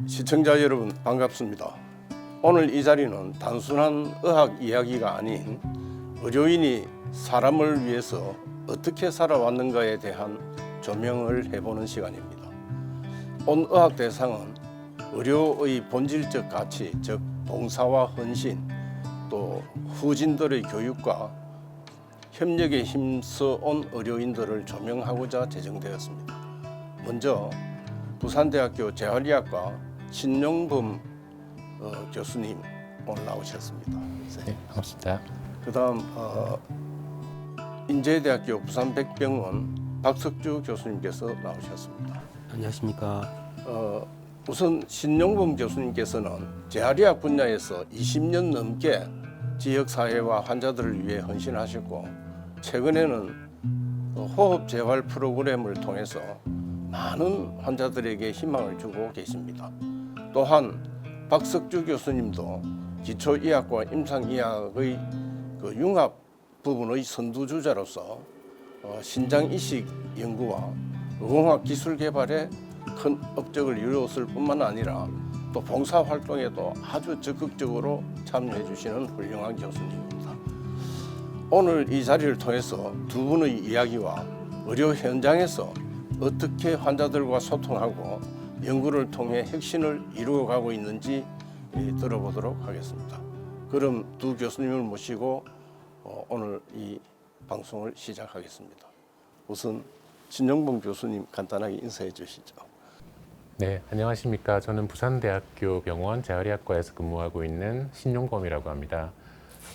시청자 여러분 반갑습니다. 오늘 이 자리는 단순한 의학 이야기가 아닌 의료인이 사람을 위해서 어떻게 살아왔는가에 대한 조명을 해보는 시간입니다. 온 의학 대상은 의료의 본질적 가치, 즉 봉사와 헌신, 또 후진들의 교육과 협력에 힘써온 의료인들을 조명하고자 제정되었습니다. 먼저 부산대학교 재활의학과 신용범 교수님 오늘 나오셨습니다. 네, 반갑습니다. 그다음 인제대학교 부산백병원 박석주 교수님께서 나오셨습니다. 안녕하십니까. 우선 신용범 교수님께서는 재활의학 분야에서 20년 넘게 지역사회와 환자들을 위해 헌신하셨고 최근에는 호흡 재활 프로그램을 통해서 많은 환자들에게 희망을 주고 계십니다. 또한 박석주 교수님도 기초의학과 임상의학의 융합 부분의 선두주자로서 신장 이식 연구와 의공학 기술 개발에 큰 업적을 이루었을 뿐만 아니라 또 봉사 활동에도 아주 적극적으로 참여해 주시는 훌륭한 교수님입니다. 오늘 이 자리를 통해서 두 분의 이야기와 의료 현장에서 어떻게 환자들과 소통하고 연구를 통해 혁신을 이루어가고 있는지 들어보도록 하겠습니다. 그럼 두 교수님을 모시고 오늘 이 방송을 시작하겠습니다. 우선 신용범 교수님 간단하게 인사해 주시죠. 네, 안녕하십니까. 저는 부산대학교 병원 재활의학과에서 근무하고 있는 신용범이라고 합니다.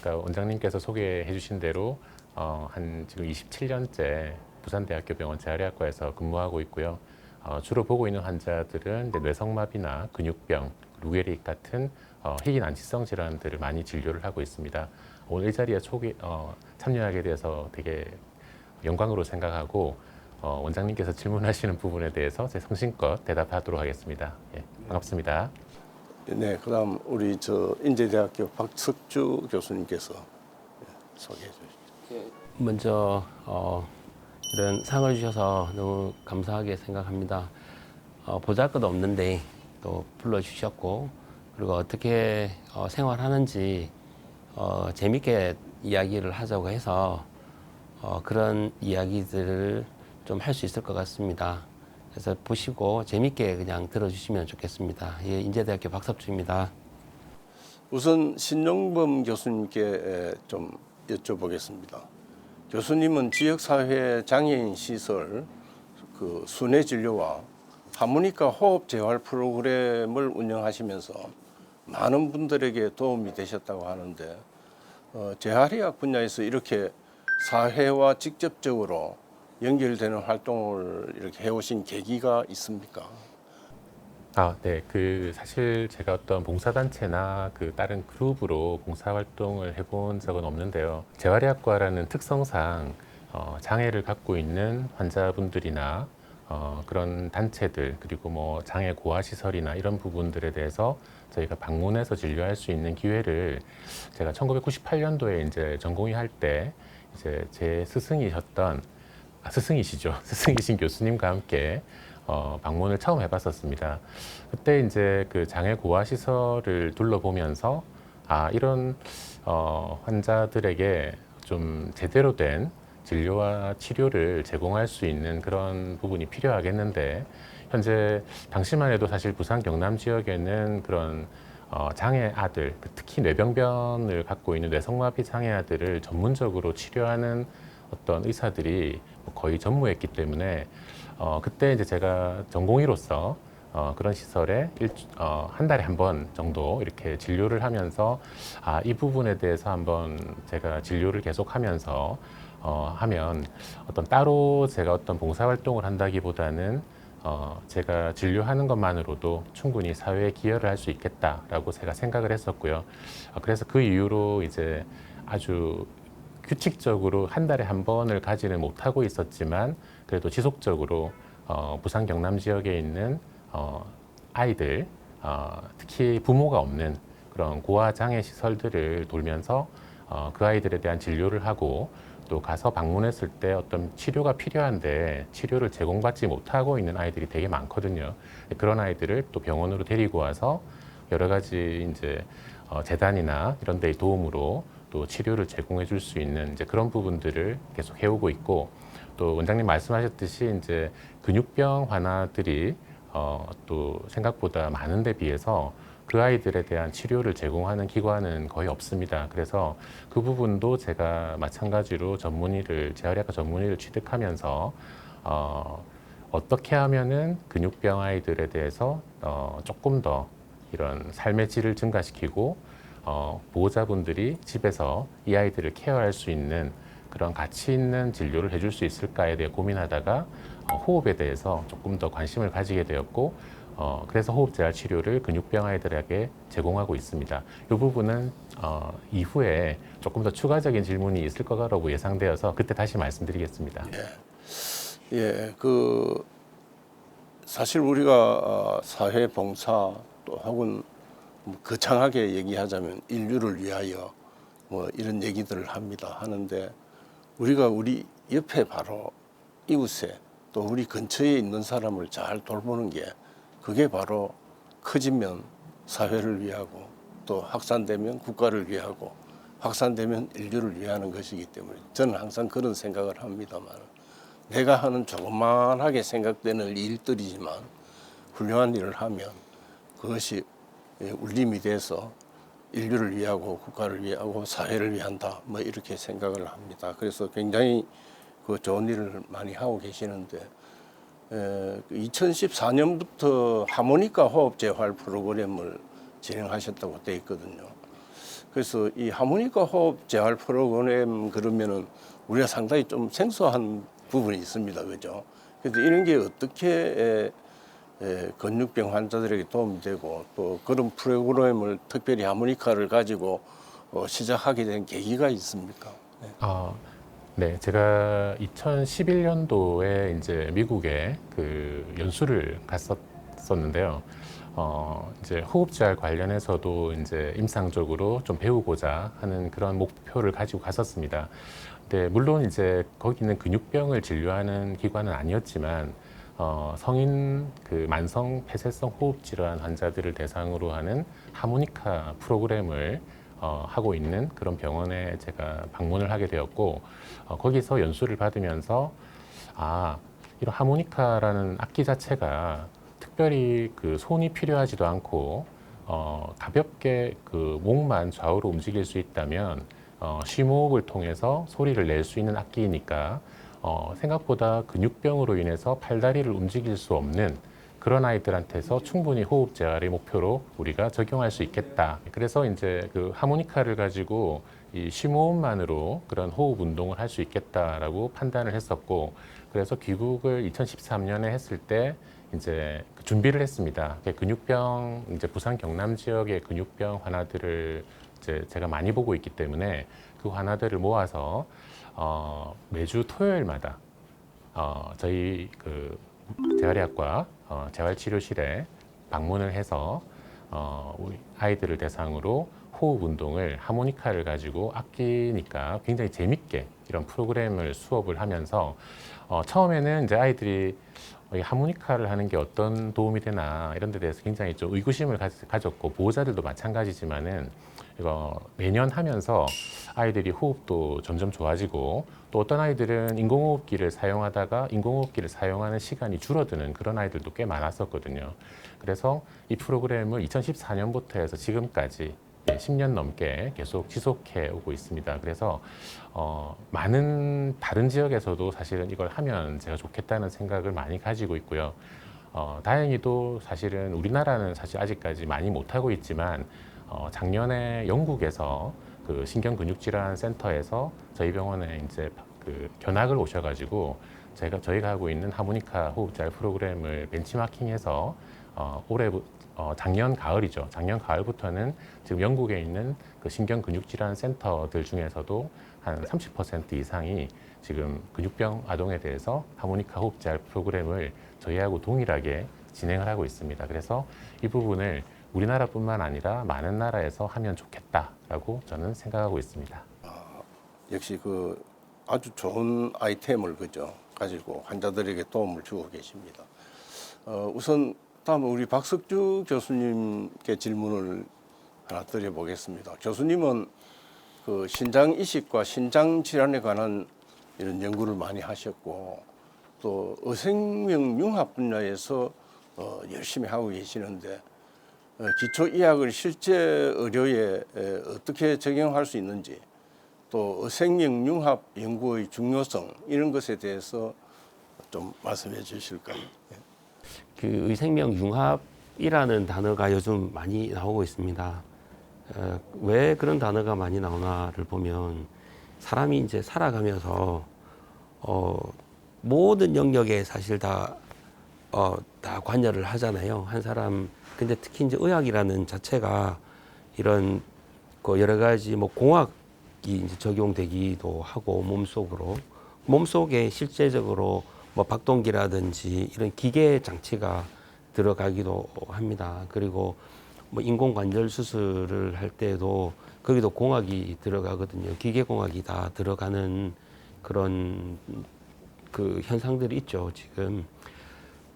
아까 원장님께서 소개해 주신 대로 한 지금 27년째 부산대학교 병원 재활의학과에서 근무하고 있고요. 주로 보고 있는 환자들은 이제 뇌성마비나 근육병, 루게릭 같은 희귀 난치성 질환들을 많이 진료를 하고 있습니다. 오늘 이 자리에 참여하게 돼서 되게 영광으로 생각하고 원장님께서 질문하시는 부분에 대해서 제 성심껏 대답하도록 하겠습니다. 예, 반갑습니다. 네, 그다음 우리 인제대학교 박석주 교수님께서 소개해 주시죠. 먼저 이런 상을 주셔서 너무 감사하게 생각합니다. 보잘것 없는데 또 불러주셨고 그리고 어떻게 생활하는지 재밌게 이야기를 하자고 해서 그런 이야기들을 좀 할 수 있을 것 같습니다. 그래서 보시고 재밌게 그냥 들어주시면 좋겠습니다. 예, 인제대학교 박석주입니다. 우선 신용범 교수님께 좀 여쭤보겠습니다. 교수님은 지역사회 장애인 시설 순회 진료와 하모니카 호흡 재활 프로그램을 운영하시면서 많은 분들에게 도움이 되셨다고 하는데 재활의학 분야에서 이렇게 사회와 직접적으로 연결되는 활동을 이렇게 해오신 계기가 있습니까? 네. 사실 제가 어떤 봉사단체나 다른 그룹으로 봉사활동을 해본 적은 없는데요. 재활의학과라는 특성상 장애를 갖고 있는 환자분들이나 그런 단체들 그리고 뭐 장애 고아시설이나 이런 부분들에 대해서 저희가 방문해서 진료할 수 있는 기회를 제가 1998년도에 이제 전공의 할 때 이제 제 스승이신 교수님과 함께 방문을 처음 해봤었습니다. 그때 이제 장애 고아 시설을 둘러보면서 이런 환자들에게 좀 제대로 된 진료와 치료를 제공할 수 있는 그런 부분이 필요하겠는데 현재 당시만 해도 사실 부산 경남 지역에는 그런 장애 아들, 특히 뇌병변을 갖고 있는 뇌성마비 장애 아들을 전문적으로 치료하는 어떤 의사들이 거의 전무했기 때문에 그때 이제 제가 전공의로서 그런 시설에 한 달에 한 번 정도 이렇게 진료를 하면서 이 부분에 대해서 한번 제가 진료를 계속하면서 하면 따로 제가 봉사활동을 한다기보다는 제가 진료하는 것만으로도 충분히 사회에 기여를 할 수 있겠다라고 제가 생각을 했었고요. 그래서 그 이후로 이제 아주 규칙적으로 한 달에 한 번을 가지는 못하고 있었지만 그래도 지속적으로 부산 경남 지역에 있는 아이들, 특히 부모가 없는 그런 고아 장애 시설들을 돌면서 그 아이들에 대한 진료를 하고 또 가서 방문했을 때 어떤 치료가 필요한데 치료를 제공받지 못하고 있는 아이들이 되게 많거든요. 그런 아이들을 또 병원으로 데리고 와서 여러 가지 이제 재단이나 이런 데의 도움으로 또 치료를 제공해 줄 수 있는 이제 그런 부분들을 계속 해오고 있고, 또 원장님 말씀하셨듯이 이제 근육병 환아들이 또 생각보다 많은 데 비해서 그 아이들에 대한 치료를 제공하는 기관은 거의 없습니다. 그래서 그 부분도 제가 마찬가지로 재활의학과 전문의를 취득하면서 어떻게 하면은 근육병 아이들에 대해서 조금 더 이런 삶의 질을 증가시키고 보호자분들이 집에서 이 아이들을 케어할 수 있는 그런 가치 있는 진료를 해줄 수 있을까에 대해 고민하다가 호흡에 대해서 조금 더 관심을 가지게 되었고, 그래서 호흡 재활 치료를 근육병 아이들에게 제공하고 있습니다. 이 부분은 이후에 조금 더 추가적인 질문이 있을 거라고 예상되어서 그때 다시 말씀드리겠습니다. 예, 그 사실 우리가 사회 봉사 또 혹은 뭐 거창하게 얘기하자면 인류를 위하여 뭐 이런 얘기들을 하는데, 우리가 우리 옆에 바로 이웃에 또 우리 근처에 있는 사람을 잘 돌보는 게, 그게 바로 커지면 사회를 위하고 또 확산되면 국가를 위하고 확산되면 인류를 위하는 것이기 때문에 저는 항상 그런 생각을 합니다만, 내가 하는 조그만하게 생각되는 일들이지만 훌륭한 일을 하면 그것이 울림이 돼서 인류를 위하고 국가를 위하고 사회를 위한다, 뭐 이렇게 생각을 합니다. 그래서 굉장히 그 좋은 일을 많이 하고 계시는데, 2014년부터 하모니카 호흡 재활 프로그램을 진행하셨다고 되어 있거든요. 그래서 이 하모니카 호흡 재활 프로그램 그러면은 우리가 상당히 좀 생소한 부분이 있습니다, 그죠? 그래서 이런 게 어떻게 근육병 환자들에게 도움이 되고, 또 그런 프로그램을 특별히 하모니카를 가지고 시작하게 된 계기가 있습니까? 네. 네, 제가 2011년도에 이제 미국에 그 연수를 갔었는데요. 이제 호흡재활 관련해서도 이제 임상적으로 좀 배우고자 하는 그런 목표를 가지고 갔었습니다. 근데 물론 이제 거기 있는 근육병을 진료하는 기관은 아니었지만, 성인 그 만성 폐쇄성 호흡 질환 환자들을 대상으로 하는 하모니카 프로그램을 하고 있는 그런 병원에 제가 방문을 하게 되었고, 거기서 연수를 받으면서 이런 하모니카라는 악기 자체가 특별히 그 손이 필요하지도 않고 가볍게 그 목만 좌우로 움직일 수 있다면 심호흡을 통해서 소리를 낼 수 있는 악기이니까 생각보다 근육병으로 인해서 팔다리를 움직일 수 없는 그런 아이들한테서 충분히 호흡 재활의 목표로 우리가 적용할 수 있겠다. 그래서 이제 그 하모니카를 가지고 이 심호흡만으로 그런 호흡 운동을 할 수 있겠다라고 판단을 했었고, 그래서 귀국을 2013년에 했을 때 이제 준비를 했습니다. 근육병, 이제 부산 경남 지역의 근육병 환아들을 이제 제가 많이 보고 있기 때문에 그 환아들을 모아서 매주 토요일마다 저희 그 재활의학과 재활치료실에 방문을 해서 우리 아이들을 대상으로 호흡 운동을 하모니카를 가지고 악기니까 굉장히 재밌게 이런 프로그램을 수업을 하면서 처음에는 이제 아이들이 이 하모니카를 하는 게 어떤 도움이 되나 이런 데 대해서 굉장히 좀 의구심을 가졌고, 보호자들도 마찬가지지만은 이거 매년 하면서 아이들이 호흡도 점점 좋아지고, 또 어떤 아이들은 인공호흡기를 사용하다가 인공호흡기를 사용하는 시간이 줄어드는 그런 아이들도 꽤 많았었거든요. 그래서 이 프로그램을 2014년부터 해서 지금까지 10년 넘게 계속 지속해 오고 있습니다. 그래서 많은 다른 지역에서도 사실은 이걸 하면 제가 좋겠다는 생각을 많이 가지고 있고요. 다행히도 사실은 우리나라는 사실 아직까지 많이 못하고 있지만, 작년에 영국에서 그 신경근육질환 센터에서 저희 병원에 이제 그 견학을 오셔가지고 저희가 하고 있는 하모니카 호흡잘 프로그램을 벤치마킹해서 작년 가을이죠. 작년 가을부터는 지금 영국에 있는 그 신경근육질환 센터들 중에서도 한 30% 이상이 지금 근육병 아동에 대해서 하모니카 호흡잘 프로그램을 저희하고 동일하게 진행을 하고 있습니다. 그래서 이 부분을 우리나라뿐만 아니라 많은 나라에서 하면 좋겠다라고 저는 생각하고 있습니다. 역시 그 아주 좋은 아이템을 그죠 가지고 환자들에게 도움을 주고 계십니다. 우선 다음은 우리 박석주 교수님께 질문을 하나 드려보겠습니다. 교수님은 그 신장 이식과 신장 질환에 관한 이런 연구를 많이 하셨고 또 의생명 융합 분야에서 열심히 하고 계시는데 기초 의학을 실제 의료에 어떻게 적용할 수 있는지 또 의생명 융합 연구의 중요성 이런 것에 대해서 좀 말씀해 주실까요? 그 의생명 융합이라는 단어가 요즘 많이 나오고 있습니다. 왜 그런 단어가 많이 나오나를 보면 사람이 이제 살아가면서 모든 영역에 사실 다 관여를 하잖아요. 한 사람. 근데 특히 이제 의학이라는 자체가 이런 그 여러 가지 뭐 공학이 이제 적용되기도 하고 몸속에 실제적으로 뭐 박동기라든지 이런 기계 장치가 들어가기도 합니다. 그리고 뭐 인공관절 수술을 할 때도 거기도 공학이 들어가거든요. 기계공학이 다 들어가는 그런 그 현상들이 있죠, 지금.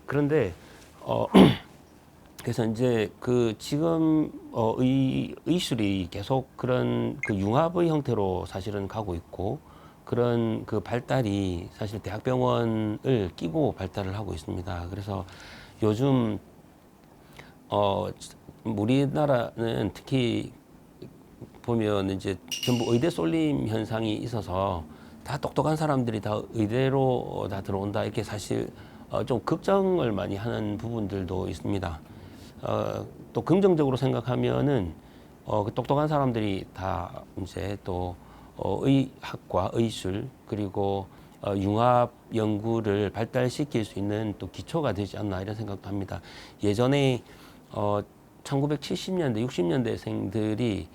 그런데 그래서 이제 그 지금 의술이 계속 그런 그 융합의 형태로 사실은 가고 있고 그런 그 발달이 사실 대학병원을 끼고 발달을 하고 있습니다. 그래서 요즘 우리나라는 특히 보면 이제 전부 의대 쏠림 현상이 있어서 다 똑똑한 사람들이 다 의대로 다 들어온다 이렇게 사실 좀 걱정을 많이 하는 부분들도 있습니다. 또 긍정적으로 생각하면은 그 똑똑한 사람들이 다 이제 또 의학과 의술 그리고 융합 연구를 발달시킬 수 있는 또 기초가 되지 않나 이런 생각도 합니다. 예전에 1970년대, 60년대생들이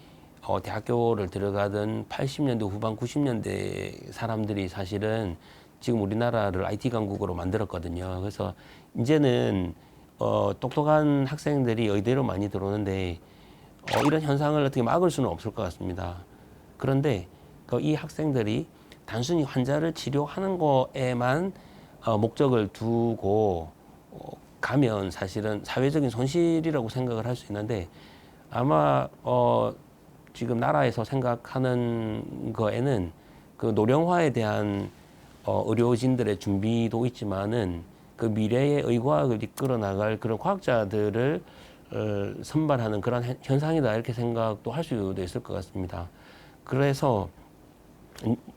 대학교를 들어가던 80년대 후반 90년대 사람들이 사실은 지금 우리나라를 IT 강국으로 만들었거든요. 그래서 이제는 똑똑한 학생들이 의대로 많이 들어오는데 이런 현상을 어떻게 막을 수는 없을 것 같습니다. 그런데 이 학생들이 단순히 환자를 치료하는 거에만 목적을 두고 가면 사실은 사회적인 손실이라고 생각을 할 수 있는데 아마 지금 나라에서 생각하는 거에는 그 노령화에 대한 의료진들의 준비도 있지만은 그 미래의 의과학을 이끌어 나갈 그런 과학자들을 선발하는 그런 현상이다 이렇게 생각도 할 수도 있을 것 같습니다. 그래서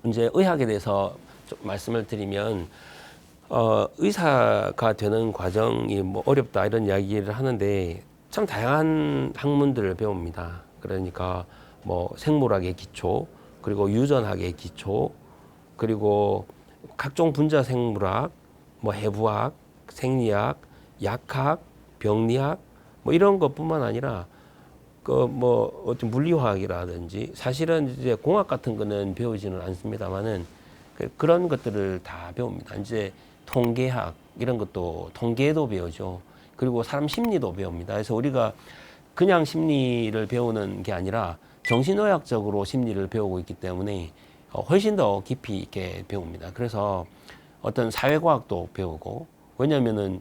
이제 의학에 대해서 좀 말씀을 드리면 의사가 되는 과정이 뭐 어렵다 이런 이야기를 하는데 참 다양한 학문들을 배웁니다. 그러니까 뭐 생물학의 기초, 그리고 유전학의 기초, 그리고 각종 분자 생물학, 뭐 해부학, 생리학, 약학, 병리학 뭐 이런 것뿐만 아니라 그 뭐 어떤 물리화학이라든지 사실은 이제 공학 같은 거는 배우지는 않습니다만은 그런 것들을 다 배웁니다. 이제 통계학 이런 것도 통계도 배우죠. 그리고 사람 심리도 배웁니다. 그래서 우리가 그냥 심리를 배우는 게 아니라 정신의학적으로 심리를 배우고 있기 때문에 훨씬 더 깊이 있게 배웁니다. 그래서 어떤 사회과학도 배우고 왜냐하면은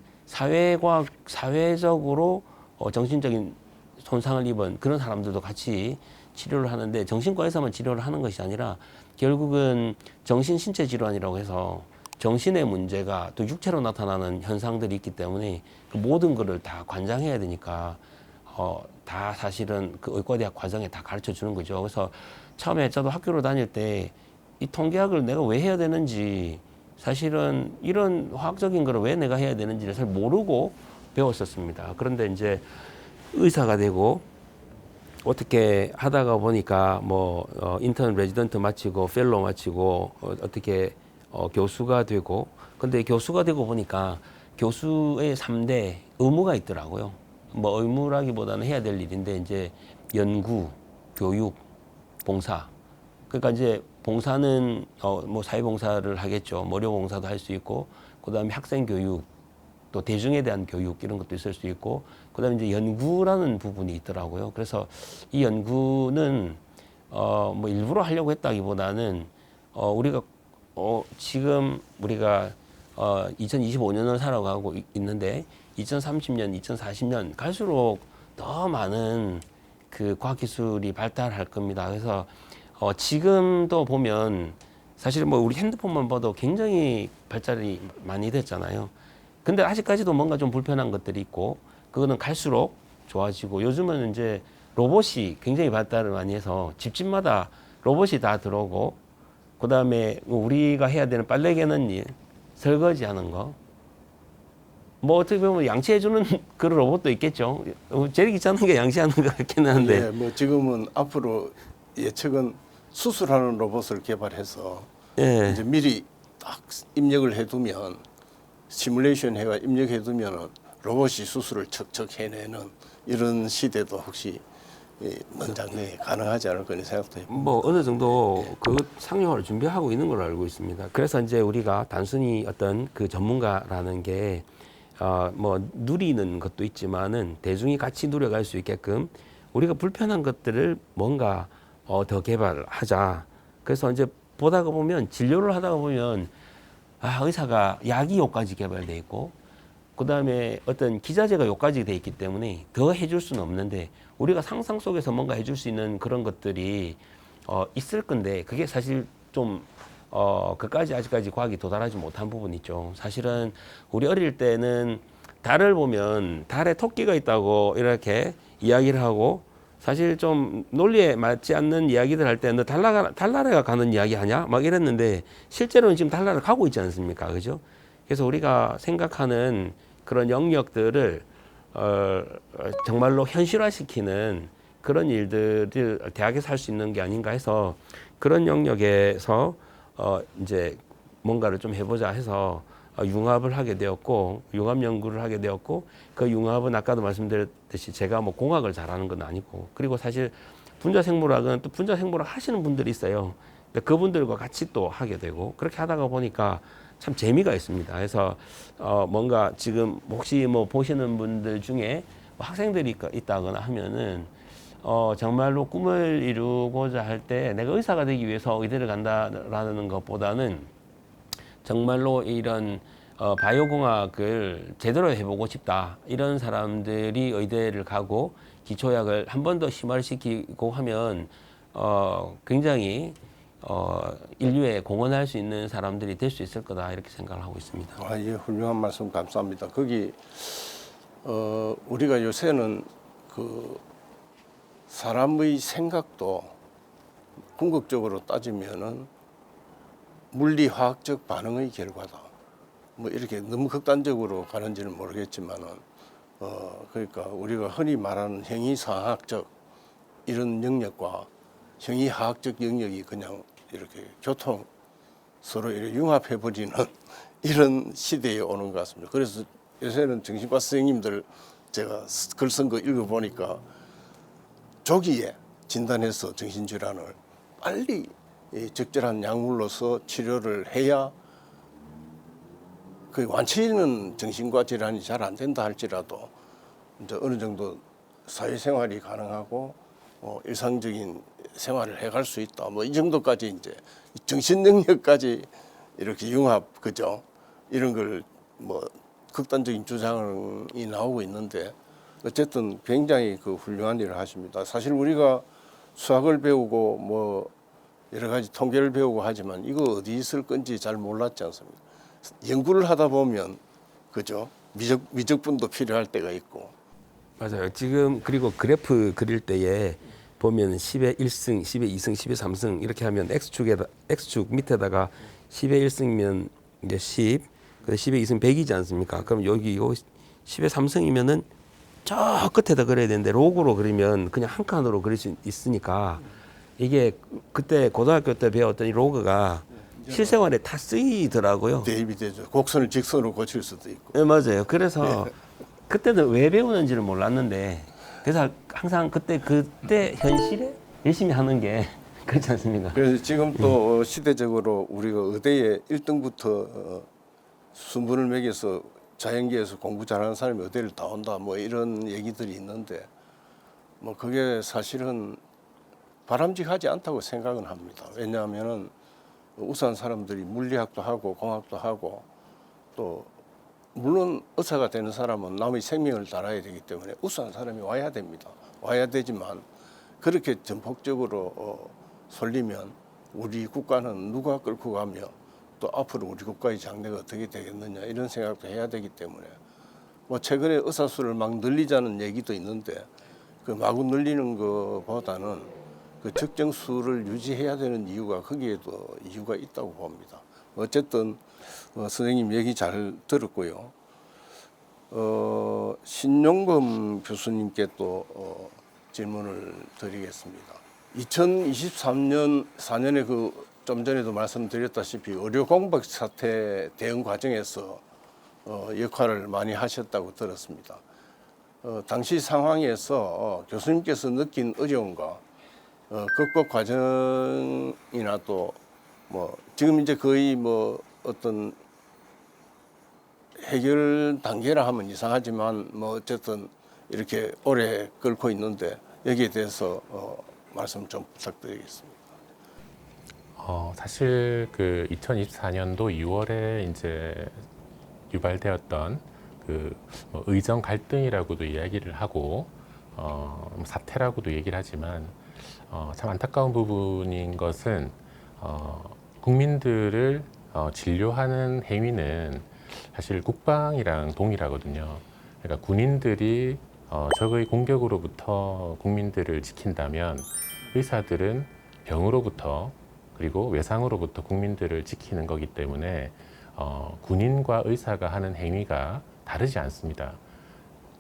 사회적으로 정신적인 손상을 입은 그런 사람들도 같이 치료를 하는데 정신과에서만 치료를 하는 것이 아니라 결국은 정신신체 질환이라고 해서 정신의 문제가 또 육체로 나타나는 현상들이 있기 때문에 그 모든 거를 다 관장해야 되니까 다 사실은 그 의과대학 과정에 다 가르쳐 주는 거죠. 그래서 처음에 저도 학교를 다닐 때 이 통계학을 내가 왜 해야 되는지 사실은 이런 화학적인 거를 왜 내가 해야 되는지를 잘 모르고 배웠었습니다. 그런데 이제 의사가 되고 어떻게 하다가 보니까 뭐 인턴 레지던트 마치고 펠로우 마치고 어떻게 교수가 되고 근데 교수가 되고 보니까 교수의 3대 의무가 있더라고요. 뭐 의무라기보다는 해야 될 일인데 이제 연구, 교육, 봉사. 그러니까 이제 봉사는 뭐 사회봉사를 하겠죠. 의료봉사도 할 수 있고 그다음에 학생 교육 또 대중에 대한 교육 이런 것도 있을 수 있고 그다음에 이제 연구라는 부분이 있더라고요. 그래서 이 연구는 뭐 일부러 하려고 했다기보다는 우리가 지금 우리가 2025년을 살아가고 있는데 2030년, 2040년 갈수록 더 많은 그 과학기술이 발달할 겁니다. 그래서 지금도 보면 사실 뭐 우리 핸드폰만 봐도 굉장히 발달이 많이 됐잖아요. 근데 아직까지도 뭔가 좀 불편한 것들이 있고 그거는 갈수록 좋아지고 요즘은 이제 로봇이 굉장히 발달을 많이 해서 집집마다 로봇이 다 들어오고 그다음에 우리가 해야 되는 빨래 개는 일, 설거지하는 거 뭐 어떻게 보면 양치해주는 그런 로봇도 있겠죠. 제일 귀찮은 게 양치하는 거 같긴 한데. 예, 뭐 지금은 앞으로 예측은 수술하는 로봇을 개발해서 예. 이제 미리 딱 입력을 해두면 시뮬레이션 해가 입력해두면 로봇이 수술을 척척 해내는 이런 시대도 혹시 먼장 내에 가능하지 않을 거니 생각도 해봅니다. 뭐 어느 정도 그 상용화를 준비하고 있는 걸로 알고 있습니다. 그래서 이제 우리가 단순히 어떤 그 전문가라는 게 뭐 누리는 것도 있지만은 대중이 같이 누려갈 수 있게끔 우리가 불편한 것들을 뭔가 더 개발하자. 그래서 이제 보다가 보면 진료를 하다가 보면 의사가 약이 요까지 개발돼 있고 그다음에 어떤 기자재가 요까지 돼 있기 때문에 더 해줄 수는 없는데 우리가 상상 속에서 뭔가 해줄 수 있는 그런 것들이 있을 건데 그게 사실 좀 그까지 아직까지 과학이 도달하지 못한 부분이 있죠. 사실은 우리 어릴 때는 달을 보면 달에 토끼가 있다고 이렇게 이야기를 하고 사실 좀 논리에 맞지 않는 이야기들 할 때 너 달나라가 가는 이야기 하냐? 막 이랬는데 실제로는 지금 달나라 가고 있지 않습니까? 그죠? 그래서 우리가 생각하는 그런 영역들을 정말로 현실화시키는 그런 일들을 대학에서 할 수 있는 게 아닌가 해서 그런 영역에서 이제 뭔가를 좀 해보자 해서 융합을 하게 되었고 융합 연구를 하게 되었고 그 융합은 아까도 말씀드렸듯이 제가 뭐 공학을 잘하는 건 아니고 그리고 사실 분자생물학은 또 분자생물학 하시는 분들이 있어요. 그분들과 같이 또 하게 되고 그렇게 하다가 보니까 참 재미가 있습니다. 그래서 뭔가 지금 혹시 뭐 보시는 분들 중에 뭐 학생들이 있다거나 하면은 정말로 꿈을 이루고자 할 때 내가 의사가 되기 위해서 의대를 간다라는 것보다는 정말로 이런 바이오공학을 제대로 해보고 싶다 이런 사람들이 의대를 가고 기초약을 한 번 더 심화시키고 하면 굉장히 인류에 공헌할 수 있는 사람들이 될 수 있을 거다 이렇게 생각을 하고 있습니다. 예, 훌륭한 말씀 감사합니다. 거기 우리가 요새는 그 사람의 생각도 궁극적으로 따지면은 물리화학적 반응의 결과다. 뭐 이렇게 너무 극단적으로 가는지는 모르겠지만은 그러니까 우리가 흔히 말하는 형이상학적 이런 영역과 형이화학적 영역이 그냥 이렇게 교통 서로 이렇게 융합해 버리는 이런 시대에 오는 것 같습니다. 그래서 요새는 정신과 선생님들 제가 글 쓴 거 읽어보니까 조기에 진단해서 정신질환을 빨리 적절한 약물로서 치료를 해야 그 완치는 정신과 질환이 잘 안 된다 할지라도 이제 어느 정도 사회생활이 가능하고 일상적인 생활을 해갈 수 있다. 뭐 이 정도까지 이제 정신 능력까지 이렇게 융합 그죠? 이런 걸 뭐 극단적인 주장이 나오고 있는데 어쨌든 굉장히 그 훌륭한 일을 하십니다. 사실 우리가 수학을 배우고 뭐 여러 가지 통계를 배우고 하지만 이거 어디 있을 건지 잘 몰랐지 않습니까? 연구를 하다 보면 그죠? 미적분도 필요할 때가 있고. 맞아요. 지금 그리고 그래프 그릴 때에 보면 10의 1승, 10의 2승, 10의 3승 이렇게 하면 X축 밑에다가 10의 1승이면 이제 10, 10의 2승 100이지 않습니까? 그럼 여기 요 10의 3승이면은 저 끝에다 그려야 되는데 로그로 그리면 그냥 한 칸으로 그릴 수 있으니까 이게 그때 고등학교 때 배웠던 이 로그가 실생활에 다 쓰이더라고요. 대입이 되죠. 곡선을 직선으로 고칠 수도 있고. 네, 맞아요. 그래서 그때는 왜 배우는지를 몰랐는데 그래서 항상 그때 현실에 열심히 하는 게 그렇지 않습니까? 그래서 지금 또 시대적으로 우리가 의대에 1등부터 순번을 매겨서 자연계에서 공부 잘하는 사람이 의대를 다 온다 뭐 이런 얘기들이 있는데 뭐 그게 사실은 바람직하지 않다고 생각은 합니다. 왜냐하면은 우수한 사람들이 물리학도 하고 공학도 하고 또 물론 의사가 되는 사람은 남의 생명을 달아야 되기 때문에 우수한 사람이 와야 됩니다. 와야 되지만 그렇게 전폭적으로 쏠리면 우리 국가는 누가 끌고 가며 또 앞으로 우리 국가의 장래가 어떻게 되겠느냐 이런 생각도 해야 되기 때문에 뭐 최근에 의사 수를 막 늘리자는 얘기도 있는데 그 마구 늘리는 것보다는 그 적정 수를 유지해야 되는 이유가 거기에도 이유가 있다고 봅니다. 어쨌든 선생님 얘기 잘 들었고요. 신용금 교수님께 또 질문을 드리겠습니다. 2023년 4년에 그 좀 전에도 말씀드렸다시피 의료 공백 사태 대응 과정에서 역할을 많이 하셨다고 들었습니다. 당시 상황에서 교수님께서 느낀 어려움과 극복 과정이나 또 뭐 지금 이제 거의 뭐 어떤 해결 단계라 하면 이상하지만 뭐 어쨌든 이렇게 오래 끌고 있는데 여기에 대해서 말씀 좀 부탁드리겠습니다. 사실 그 2024년도 2월에 이제 유발되었던 그뭐 의정 갈등이라고도 이야기를 하고 사태라고도 얘기를 하지만 참 안타까운 부분인 것은 국민들을 진료하는 행위는 사실 국방이랑 동일하거든요. 그러니까 군인들이 적의 공격으로부터 국민들을 지킨다면 의사들은 병으로부터 그리고 외상으로부터 국민들을 지키는 거기 때문에 군인과 의사가 하는 행위가 다르지 않습니다.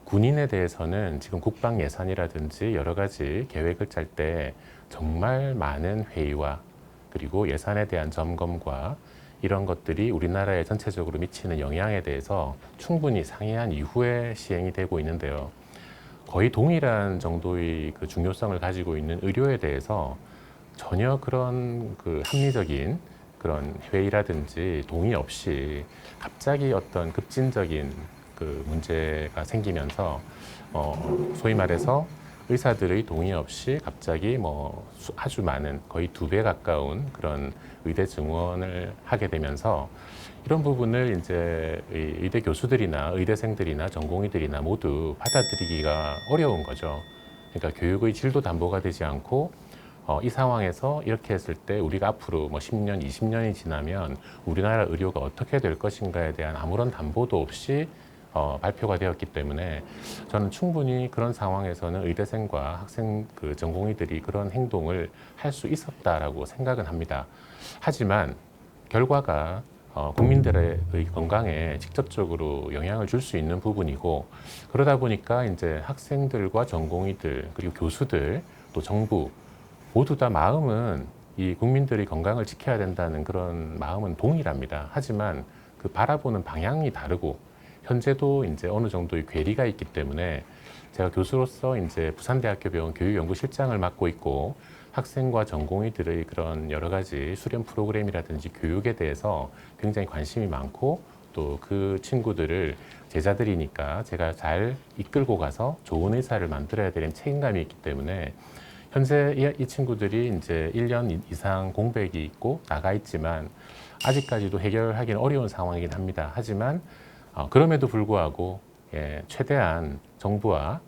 군인에 대해서는 지금 국방 예산이라든지 여러 가지 계획을 짤 때 정말 많은 회의와 그리고 예산에 대한 점검과 이런 것들이 우리나라에 전체적으로 미치는 영향에 대해서 충분히 상의한 이후에 시행이 되고 있는데요. 거의 동일한 정도의 그 중요성을 가지고 있는 의료에 대해서 전혀 그런 그 합리적인 그런 회의라든지 동의 없이 갑자기 어떤 급진적인 그 문제가 생기면서 소위 말해서 의사들의 동의 없이 갑자기 뭐 아주 많은 거의 2배 가까운 그런 의대 증원을 하게 되면서 이런 부분을 이제 의대 교수들이나 의대생들이나 전공의들이나 모두 받아들이기가 어려운 거죠. 그러니까 교육의 질도 담보가 되지 않고 이 상황에서 이렇게 했을 때 우리가 앞으로 뭐 10년, 20년이 지나면 우리나라 의료가 어떻게 될 것인가에 대한 아무런 담보도 없이 발표가 되었기 때문에 저는 충분히 그런 상황에서는 의대생과 학생 그 전공의들이 그런 행동을 할 수 있었다라고 생각은 합니다. 하지만 결과가 국민들의 건강에 직접적으로 영향을 줄 수 있는 부분이고 그러다 보니까 이제 학생들과 전공의들 그리고 교수들 또 정부 모두 다 마음은 이 국민들의 건강을 지켜야 된다는 그런 마음은 동일합니다. 하지만 그 바라보는 방향이 다르고 현재도 이제 어느 정도의 괴리가 있기 때문에 제가 교수로서 이제 부산대학교 병원 교육연구실장을 맡고 있고 학생과 전공의들의 그런 여러 가지 수련 프로그램이라든지 교육에 대해서 굉장히 관심이 많고 또 그 친구들을 제자들이니까 제가 잘 이끌고 가서 좋은 의사를 만들어야 되는 책임감이 있기 때문에 현재 이 친구들이 이제 1년 이상 공백이 있고 나가 있지만 아직까지도 해결하기는 어려운 상황이긴 합니다. 하지만 그럼에도 불구하고 최대한 정부와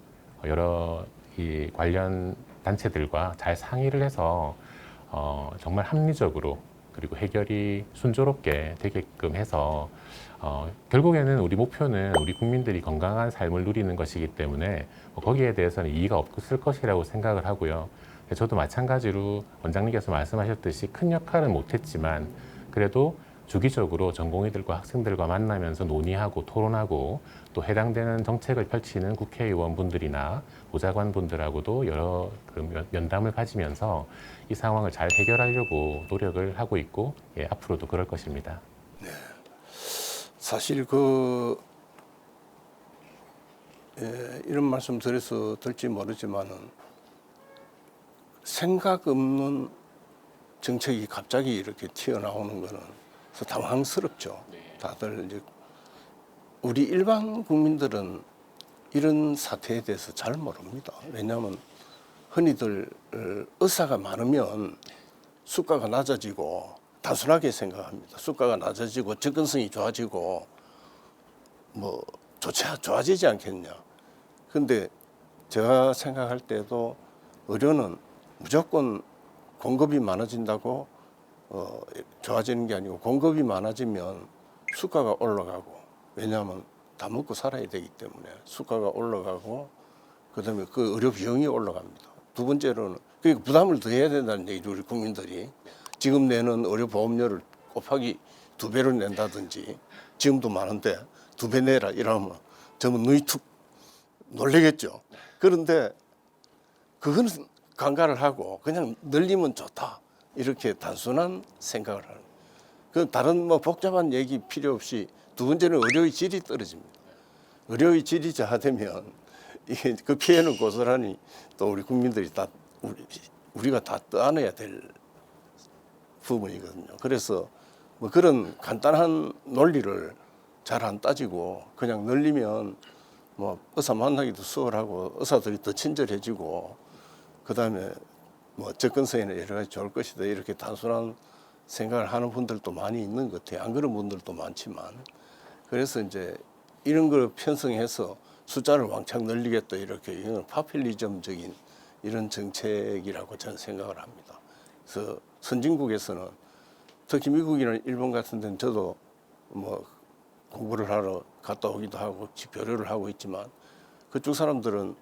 여러 이 관련 단체들과 잘 상의를 해서 정말 합리적으로 그리고 해결이 순조롭게 되게끔 해서 결국에는 우리 목표는 우리 국민들이 건강한 삶을 누리는 것이기 때문에 거기에 대해서는 이의가 없을 것이라고 생각을 하고요. 저도 마찬가지로 원장님께서 말씀하셨듯이 큰 역할은 못했지만 그래도 주기적으로 전공의들과 학생들과 만나면서 논의하고 토론하고 또 해당되는 정책을 펼치는 국회의원분들이나 보좌관분들하고도 여러 면담을 가지면서 이 상황을 잘 해결하려고 노력을 하고 있고 앞으로도 그럴 것입니다. 네. 사실 이런 말씀 드려서 될지 모르지만은 생각 없는 정책이 갑자기 이렇게 튀어나오는 거는 당황스럽죠. 다들 이제 우리 일반 국민들은 이런 사태에 대해서 잘 모릅니다. 왜냐하면 흔히들 의사가 많으면 수가가 낮아지고 단순하게 생각합니다. 수가가 낮아지고 접근성이 좋아지고 뭐 좋아지지 않겠냐. 근데 제가 생각할 때도 의료는 무조건 공급이 많아진다고 좋아지는 게 아니고 공급이 많아지면 수가가 올라가고 왜냐하면 다 먹고 살아야 되기 때문에 수가가 올라가고 그다음에 그 의료 비용이 올라갑니다. 두 번째로는 그러니까 부담을 더 해야 된다는 얘기죠. 우리 국민들이 지금 내는 의료 보험료를 곱하기 2배로 낸다든지 지금도 많은데 2배 내라 이러면 저는 눈이 툭 놀래겠죠. 그런데 그거는 간과를 하고 그냥 늘리면 좋다 이렇게 단순한 생각을 하는. 그 다른 뭐 복잡한 얘기 필요 없이 두 번째는 의료의 질이 떨어집니다. 의료의 질이 저하되면 이게 그 피해는 고스란히 또 우리 국민들이 다 우리가 다 떠안아야 될 부분이거든요. 그래서 뭐 그런 간단한 논리를 잘 안 따지고 그냥 늘리면 뭐 의사 만나기도 수월하고 의사들이 더 친절해지고 그다음에 뭐 접근성에는 여러 가지 좋을 것이다 이렇게 단순한 생각을 하는 분들도 많이 있는 것 같아요. 안 그런 분들도 많지만 그래서 이제 이런 걸 편성해서 숫자를 왕창 늘리겠다 이렇게 이건 파퓰리즘적인 이런 정책이라고 저는 생각을 합니다. 그래서 선진국에서는 특히 미국이나 일본 같은 데는 저도 뭐 공부를 하러 갔다 오기도 하고 교류를 하고 있지만 그쪽 사람들은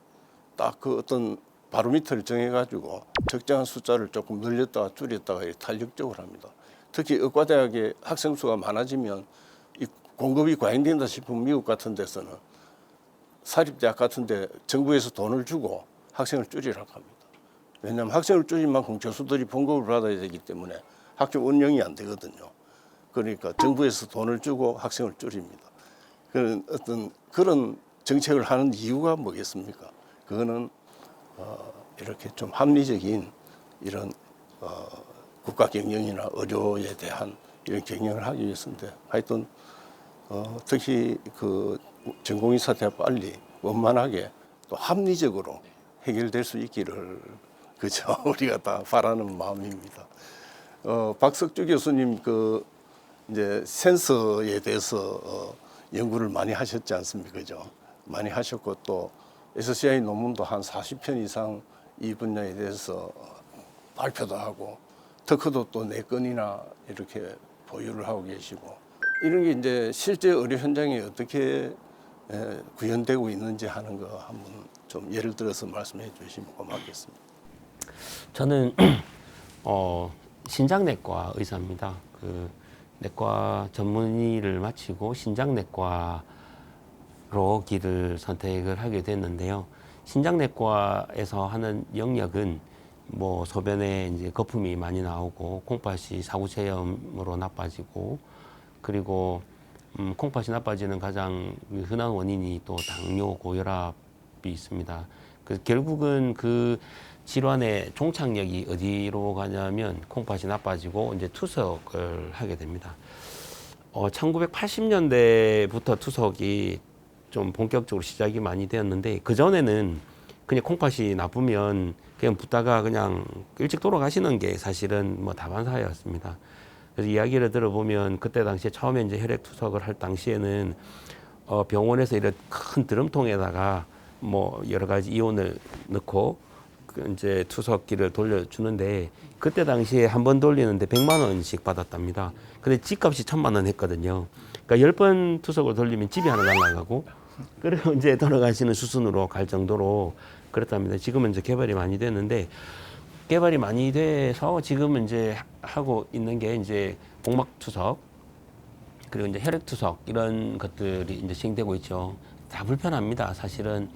딱 그 어떤 바로미터를 정해가지고 적정한 숫자를 조금 늘렸다가 줄였다가 이렇게 탄력적으로 합니다. 특히 의과대학의 학생 수가 많아지면 이 공급이 과잉된다 싶으면 미국 같은 데서는 사립대학 같은 데 정부에서 돈을 주고 학생을 줄이라고 합니다. 왜냐하면 학생을 줄인 만큼 교수들이 봉급을 받아야 되기 때문에 학교 운영이 안 되거든요. 그러니까 정부에서 돈을 주고 학생을 줄입니다. 그런 어떤 그런 정책을 하는 이유가 뭐겠습니까? 그거는 이렇게 좀 합리적인 이런 국가 경영이나 의료에 대한 이런 경영을 하기 위해서인데 하여튼 특히 그 전공의사대가 빨리 원만하게 또 합리적으로 해결될 수 있기를 그죠 우리가 다 바라는 마음입니다. 박석주 교수님 그 이제 센서에 대해서 연구를 많이 하셨지 않습니까? 그죠? 많이 하셨고 또 SCI 논문도 한 40편 이상 이 분야에 대해서 발표도 하고 특허도 또 4건이나 이렇게 보유를 하고 계시고 이런 게 이제 실제 의료 현장에 어떻게 구현되고 있는지 하는 거 한번 좀 예를 들어서 말씀해 주시면 고맙겠습니다. 저는 신장내과 의사입니다. 그 내과 전문의를 마치고 신장내과로 길을 선택을 하게 됐는데요. 신장내과에서 하는 영역은 뭐 소변에 이제 거품이 많이 나오고 콩팥이 사구체염으로 나빠지고 그리고 콩팥이 나빠지는 가장 흔한 원인이 또 당뇨, 고혈압이 있습니다. 그 결국은 그 질환의 종착역이 어디로 가냐면 콩팥이 나빠지고 이제 투석을 하게 됩니다. 1980년대부터 투석이 좀 본격적으로 시작이 많이 되었는데 그 전에는 그냥 콩팥이 나쁘면 그냥 붓다가 그냥 일찍 돌아가시는 게 사실은 뭐 다반사였습니다. 그래서 이야기를 들어보면 그때 당시에 처음에 이제 혈액 투석을 할 당시에는 병원에서 이런 큰 드럼통에다가 뭐 여러 가지 이온을 넣고 이제 투석기를 돌려주는데 그때 당시에 한 번 돌리는데 100만 원씩 받았답니다. 근데 집값이 1000만 원 했거든요. 그러니까 10번 투석을 돌리면 집이 하나 날아가고 그리고 이제 돌아가시는 수순으로 갈 정도로 그렇답니다. 지금은 이제 개발이 많이 됐는데 개발이 많이 돼서 지금은 이제 하고 있는 게 이제 복막 투석 그리고 이제 혈액 투석 이런 것들이 이제 시행되고 있죠. 다 불편합니다. 사실은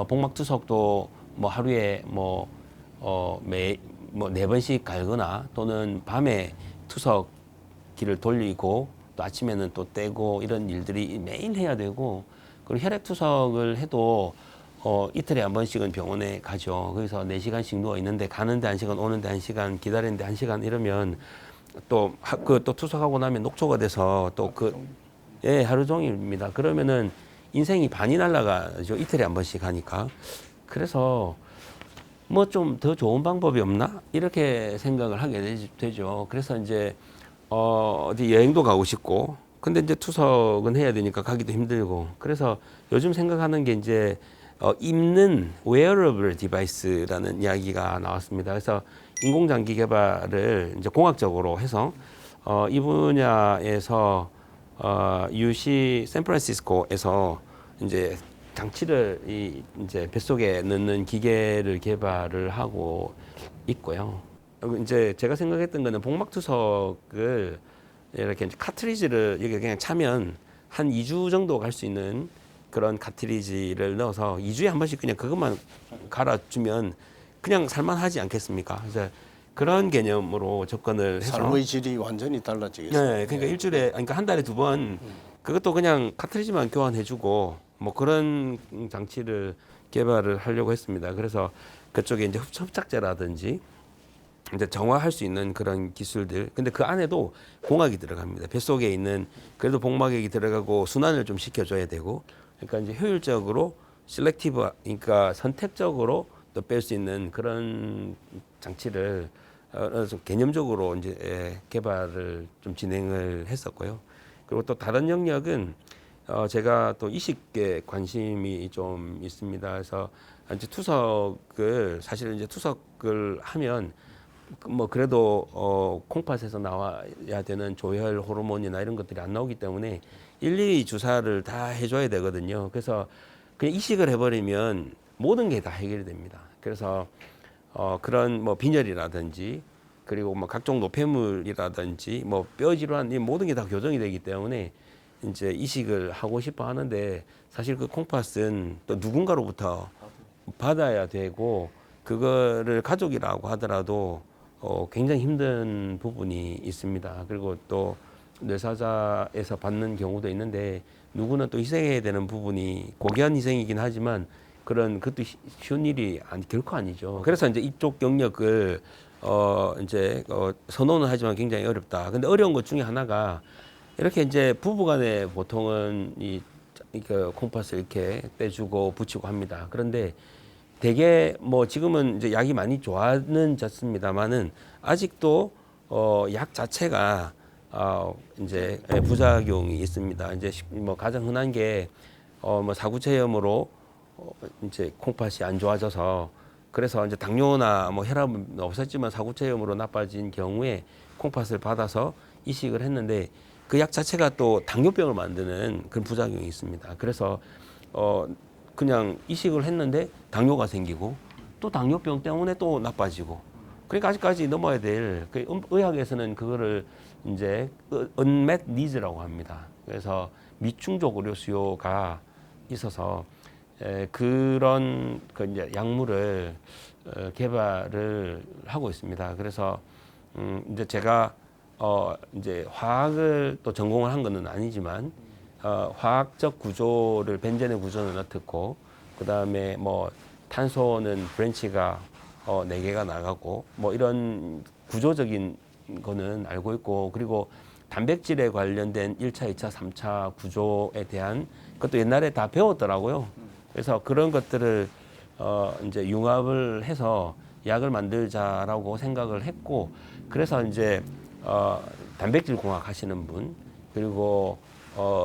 복막 투석도 뭐 하루에 뭐 4번씩 갈거나 또는 밤에 투석기를 돌리고 또 아침에는 또 떼고 이런 일들이 매일 해야 되고 그리고 혈액 투석을 해도 이틀에 한 번씩은 병원에 가죠. 그래서 4시간씩 누워 있는데 가는데 1시간, 오는데 1시간, 기다리는데 1시간 이러면 또 투석하고 나면 녹초가 돼서 또 예, 하루 종일입니다. 그러면은 인생이 반이 날아가죠. 이틀에 한 번씩 하니까. 그래서 뭐 좀 더 좋은 방법이 없나? 이렇게 생각을 하게 되죠. 그래서 이제 어디 여행도 가고 싶고, 근데 이제 투석은 해야 되니까 가기도 힘들고, 그래서 요즘 생각하는 게 이제 입는 wearable device라는 이야기가 나왔습니다. 그래서 인공장기 개발을 이제 공학적으로 해서 이 분야에서 UC 샌프란시스코에서 이제 장치를 이제 뱃속에 넣는 기계를 개발을 하고 있고요. 이제 제가 생각했던 거는 복막투석을 이렇게 이제 카트리지를 여기 그냥 차면 한 2주 정도 갈 수 있는 그런 카트리지를 넣어서 2주에 한 번씩 그냥 그것만 갈아주면 그냥 살만하지 않겠습니까? 그래서 그런 개념으로 접근을 해서 삶의 질이 완전히 달라지겠어요. 네, 그러니까 일주일에, 그러니까 한 달에 2번 그것도 그냥 카트리지만 교환해주고 뭐 그런 장치를 개발을 하려고 했습니다. 그래서 그쪽에 이제 흡착제라든지 이제 정화할 수 있는 그런 기술들. 근데 그 안에도 공학이 들어갑니다. 뱃속에 있는 그래도 복막액이 들어가고 순환을 좀 시켜줘야 되고. 그러니까 이제 효율적으로 셀렉티브, 그러니까 선택적으로 또 뺄 수 있는 그런 장치를 좀 개념적으로 이제 개발을 좀 진행을 했었고요. 그리고 또 다른 영역은 제가 또 이식에 관심이 좀 있습니다. 그래서 이제 투석을 사실 이제 투석을 하면 뭐 그래도 콩팥에서 나와야 되는 조혈 호르몬이나 이런 것들이 안 나오기 때문에 일일이 주사를 다 해줘야 되거든요. 그래서 그냥 이식을 해버리면 모든 게 다 해결이 됩니다. 그래서 그런 뭐 빈혈이라든지 그리고 뭐 각종 노폐물이라든지 뭐 뼈 질환 이 모든 게 다 교정이 되기 때문에 이제 이식을 하고 싶어 하는데 사실 그 콩팥은 또 누군가로부터 받아야 되고 그거를 가족이라고 하더라도 굉장히 힘든 부분이 있습니다. 그리고 또 뇌사자에서 받는 경우도 있는데 누구는 또 희생해야 되는 부분이 고귀한 희생이긴 하지만 그런 그것도 쉬운 일이 결코 아니죠. 그래서 이제 이쪽 영역을 이제 선호는 하지만 굉장히 어렵다. 근데 어려운 것 중에 하나가 이렇게 이제 부부간에 보통은 그 콩팥을 이렇게 떼주고 붙이고 합니다. 그런데 대개 뭐 지금은 이제 약이 많이 좋아는 졌습니다만은 아직도 약 자체가 이제 부작용이 있습니다. 이제 뭐 가장 흔한 게 뭐 사구체염으로 이제 콩팥이 안 좋아져서 그래서 이제 당뇨나 뭐 혈압은 없었지만 사구체염으로 나빠진 경우에 콩팥을 받아서 이식을 했는데 그 약 자체가 또 당뇨병을 만드는 그런 부작용이 있습니다. 그래서 그냥 이식을 했는데 당뇨가 생기고 또 당뇨병 때문에 또 나빠지고 그러니까 아직까지 넘어야 될 의학에서는 그거를 이제 unmet needs라고 합니다. 그래서 미충족 의료 수요가 있어서 그런 그 이제 약물을 개발을 하고 있습니다. 그래서 이제 제가 이제 화학을 또 전공을 한 거는 아니지만 화학적 구조를 벤젠의 구조는 어떻고 그 다음에 뭐 탄소는 브랜치가 4개가 나가고 뭐 이런 구조적인 거는 알고 있고 그리고 단백질에 관련된 1차, 2차, 3차 구조에 대한 그것도 옛날에 다 배웠더라고요. 그래서 그런 것들을 이제 융합을 해서 약을 만들자라고 생각을 했고 그래서 이제 단백질 공학 하시는 분 그리고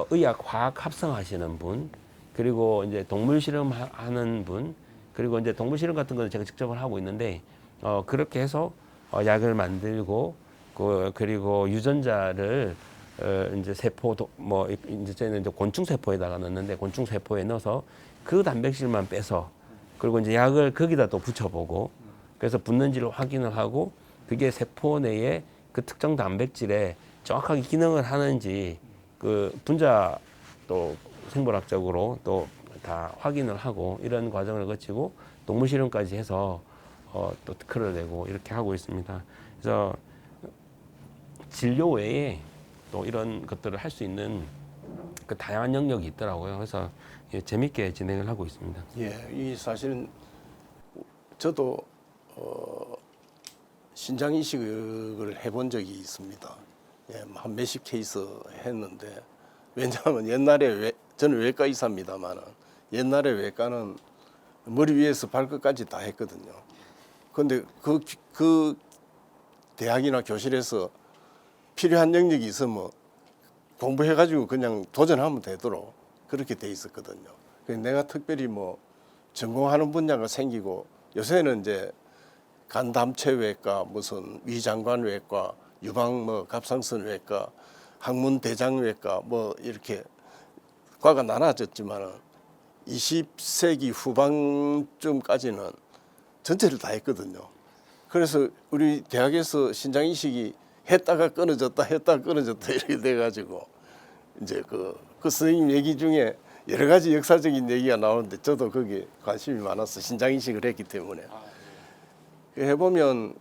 의학 화학 합성하시는 분 그리고 이제 동물 실험하는 분 그리고 이제 동물 실험 같은 거는 제가 직접 하고 있는데 그렇게 해서 약을 만들고 그리고 유전자를 이제 세포 뭐 이제 저희는 이제 곤충 세포에다가 넣는데 곤충 세포에 넣어서 그 단백질만 빼서 그리고 이제 약을 거기다 또 붙여보고 그래서 붙는지를 확인을 하고 그게 세포 내에 그 특정 단백질에 정확하게 기능을 하는지 그 분자 또 생물학적으로 또 다 확인을 하고 이런 과정을 거치고 동물 실험까지 해서 또 특허를 내고 이렇게 하고 있습니다. 그래서 진료 외에 또 이런 것들을 할 수 있는 그 다양한 영역이 있더라고요. 그래서 재밌게 진행을 하고 있습니다. 예, 이 사실은 저도 신장 이식을 해본 적이 있습니다. 예, 한 몇십 케이스 했는데 왜냐하면 옛날에 저는 외과 의사입니다만은 옛날에 외과는 머리 위에서 발끝까지 다 했거든요. 그런데 그 대학이나 교실에서 필요한 영역이 있으면 공부해가지고 그냥 도전하면 되도록 그렇게 돼 있었거든요. 그래서 내가 특별히 뭐 전공하는 분야가 생기고 요새는 이제 간담체외과, 무슨 위장관외과, 유방 뭐 갑상선외과, 항문대장외과 뭐 이렇게 과가 나눠졌지만은 20세기 후반쯤까지는 전체를 다 했거든요. 그래서 우리 대학에서 신장이식이 했다가 끊어졌다 이렇게 돼가지고 이제 그 선생님 얘기 중에 여러 가지 역사적인 얘기가 나오는데 저도 거기에 관심이 많아서 신장이식을 했기 때문에 해보면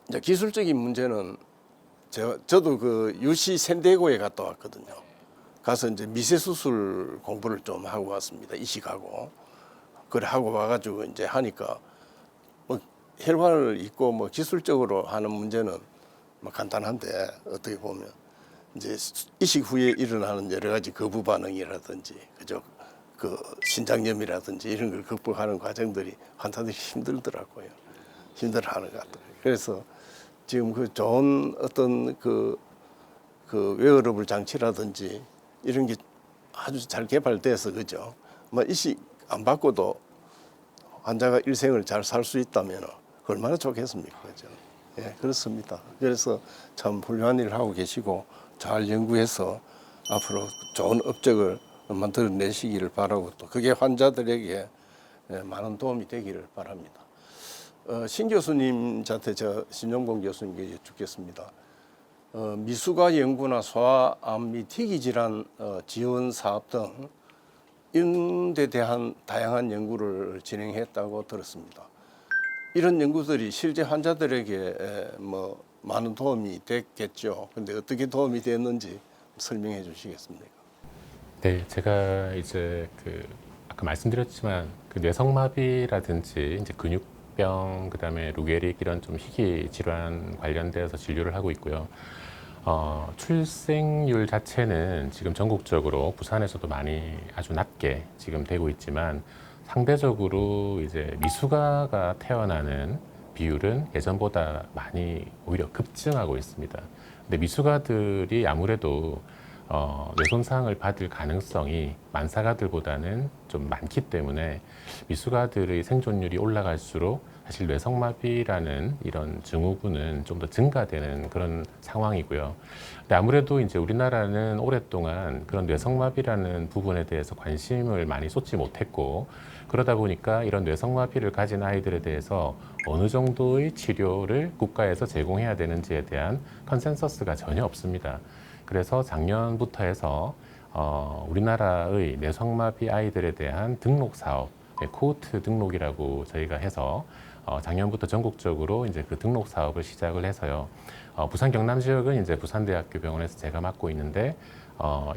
이제 기술적인 문제는 저도 그 UC 샌디에고에 갔다 왔거든요. 가서 이제 미세 수술 공부를 좀 하고 왔습니다. 이식하고 그래 하고 와가지고 이제 하니까 뭐 혈관을 잇고 뭐 기술적으로 하는 문제는 뭐 간단한데 어떻게 보면 이제 이식 후에 일어나는 여러 가지 거부 반응이라든지 그죠 그 신장염이라든지 이런 걸 극복하는 과정들이 환자들이 힘들더라고요. 힘들어하는 것 같아요. 그래서 지금 그 좋은 어떤 그 웨어러블 장치라든지 이런 게 아주 잘 개발돼서 그죠. 뭐 이식 안 받고도 환자가 일생을 잘 살 수 있다면 얼마나 좋겠습니까, 그죠. 예, 그렇습니다. 그래서 참 훌륭한 일을 하고 계시고 잘 연구해서 앞으로 좋은 업적을 만들어내시기를 바라고 또 그게 환자들에게 많은 도움이 되기를 바랍니다. 신 교수님한테 신용봉 교수님께 여쭙겠습니다. 미수가 연구나 소아, 암 및 희귀 질환 지원 사업 등 이런 데 대한 다양한 연구를 진행했다고 들었습니다. 이런 연구들이 실제 환자들에게 뭐 많은 도움이 됐겠죠. 근데 어떻게 도움이 됐는지 설명해 주시겠습니까? 네, 제가 이제 아까 말씀드렸지만 그 뇌성마비라든지 이제 근육병 그다음에 루게릭 이런 좀 희귀 질환 관련돼서 진료를 하고 있고요. 출생률 자체는 지금 전국적으로 부산에서도 많이 아주 낮게 지금 되고 있지만 상대적으로 이제 미숙아가 태어나는 비율은 예전보다 많이 오히려 급증하고 있습니다. 근데 미숙아들이 아무래도 뇌손상을 받을 가능성이 만사가들보다는 좀 많기 때문에 미숙아들의 생존율이 올라갈수록 사실 뇌성마비라는 이런 증후군은 좀 더 증가되는 그런 상황이고요. 근데 아무래도 이제 우리나라는 오랫동안 그런 뇌성마비라는 부분에 대해서 관심을 많이 쏟지 못했고 그러다 보니까 이런 뇌성마비를 가진 아이들에 대해서 어느 정도의 치료를 국가에서 제공해야 되는지에 대한 컨센서스가 전혀 없습니다. 그래서 작년부터 해서 우리나라의 뇌성마비 아이들에 대한 등록 사업, 코호트 등록이라고 저희가 해서 작년부터 전국적으로 이제 그 등록 사업을 시작을 해서요. 부산 경남 지역은 이제 부산대학교 병원에서 제가 맡고 있는데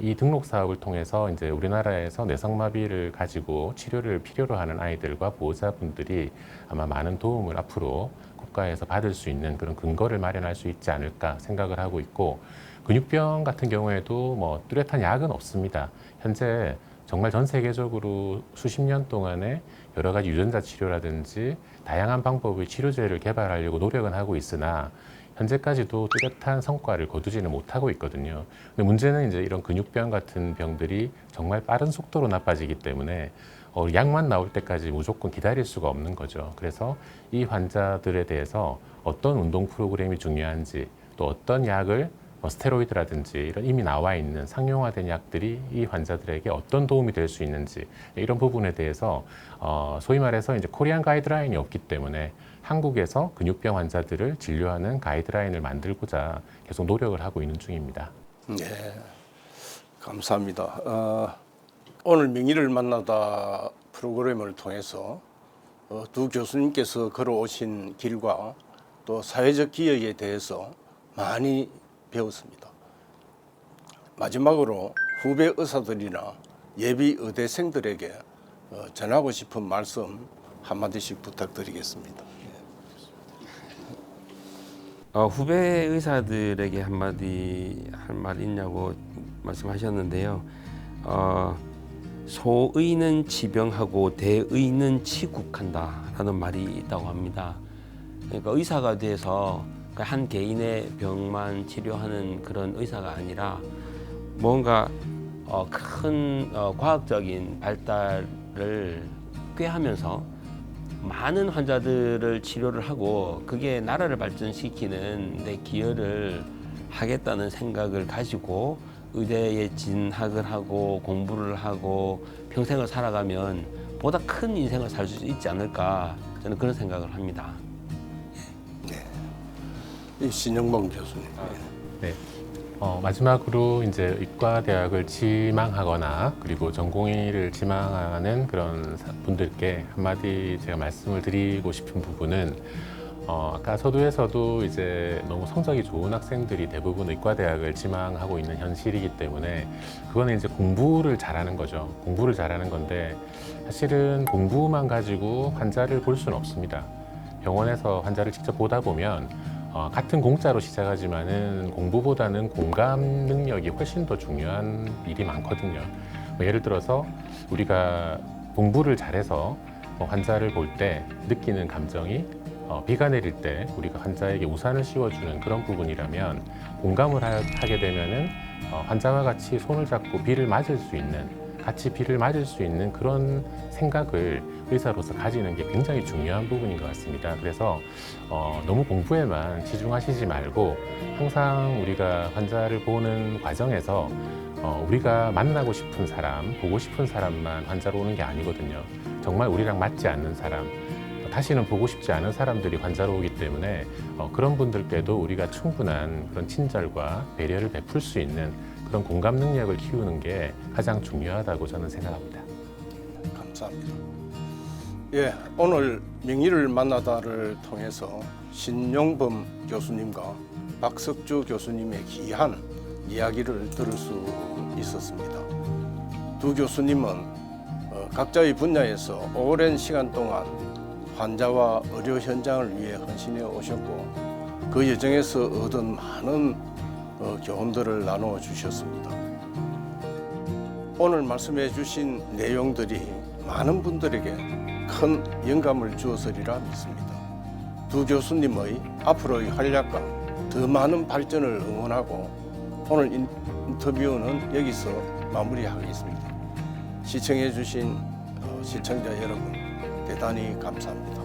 이 등록 사업을 통해서 이제 우리나라에서 뇌성마비를 가지고 치료를 필요로 하는 아이들과 보호자분들이 아마 많은 도움을 앞으로 국가에서 받을 수 있는 그런 근거를 마련할 수 있지 않을까 생각을 하고 있고 근육병 같은 경우에도 뭐 뚜렷한 약은 없습니다. 현재 정말 전 세계적으로 수십 년 동안에 여러 가지 유전자 치료라든지 다양한 방법의 치료제를 개발하려고 노력은 하고 있으나 현재까지도 뚜렷한 성과를 거두지는 못하고 있거든요. 근데 문제는 이제 이런 근육병 같은 병들이 정말 빠른 속도로 나빠지기 때문에 약만 나올 때까지 무조건 기다릴 수가 없는 거죠. 그래서 이 환자들에 대해서 어떤 운동 프로그램이 중요한지 또 어떤 약을 스테로이드라든지 이런 이미 나와 있는 상용화된 약들이 이 환자들에게 어떤 도움이 될 수 있는지 이런 부분에 대해서 소위 말해서 이제 코리안 가이드라인이 없기 때문에 한국에서 근육병 환자들을 진료하는 가이드라인을 만들고자 계속 노력을 하고 있는 중입니다. 네, 감사합니다. 오늘 명의를 만나다 프로그램을 통해서 두 교수님께서 걸어오신 길과 또 사회적 기여에 대해서 많이 배웠습니다. 마지막으로 후배 의사들이나 예비 의대생들에게 전하고 싶은 말씀 한마디씩 부탁드리겠습니다. 후배 의사들에게 한마디 할 말 있냐고 말씀하셨는데요. 소의는 지병하고 대의는 치국한다라는 말이 있다고 합니다. 그러니까 의사가 돼서 한 개인의 병만 치료하는 그런 의사가 아니라 뭔가 큰 과학적인 발달을 꾀하면서 많은 환자들을 치료를 하고 그게 나라를 발전시키는 데 기여를 하겠다는 생각을 가지고 의대에 진학을 하고 공부를 하고 평생을 살아가면 보다 큰 인생을 살 수 있지 않을까 저는 그런 생각을 합니다. 이 신영범 교수님. 네. 마지막으로 이제 의과대학을 지망하거나 그리고 전공의를 지망하는 그런 분들께 한마디 제가 말씀을 드리고 싶은 부분은 아까 서두에서도 이제 너무 성적이 좋은 학생들이 대부분 의과대학을 지망하고 있는 현실이기 때문에 그거는 이제 공부를 잘하는 거죠. 공부를 잘하는 건데 사실은 공부만 가지고 환자를 볼 수는 없습니다. 병원에서 환자를 직접 보다 보면 같은 공짜로 시작하지만은 공부보다는 공감 능력이 훨씬 더 중요한 일이 많거든요. 예를 들어서 우리가 공부를 잘해서 환자를 볼 때 느끼는 감정이 비가 내릴 때 우리가 환자에게 우산을 씌워주는 그런 부분이라면 공감을 하게 되면은 환자와 같이 손을 잡고 비를 맞을 수 있는 같이 비를 맞을 수 있는 그런 생각을 의사로서 가지는 게 굉장히 중요한 부분인 것 같습니다. 그래서 너무 공부에만 치중하시지 말고 항상 우리가 환자를 보는 과정에서 우리가 만나고 싶은 사람, 보고 싶은 사람만 환자로 오는 게 아니거든요. 정말 우리랑 맞지 않는 사람, 다시는 보고 싶지 않은 사람들이 환자로 오기 때문에 그런 분들께도 우리가 충분한 그런 친절과 배려를 베풀 수 있는 그런 공감 능력을 키우는 게 가장 중요하다고 저는 생각합니다. 감사합니다. 예, 오늘 명의를 만나다를 통해서 신용범 교수님과 박석주 교수님의 귀한 이야기를 들을 수 있었습니다. 두 교수님은 각자의 분야에서 오랜 시간 동안 환자와 의료 현장을 위해 헌신해 오셨고 그 여정에서 얻은 많은 교훈들을 나누어 주셨습니다. 오늘 말씀해 주신 내용들이 많은 분들에게 큰 영감을 주었으리라 믿습니다. 두 교수님의 앞으로의 활약과 더 많은 발전을 응원하고 오늘 인터뷰는 여기서 마무리하겠습니다. 시청해 주신 시청자 여러분 대단히 감사합니다.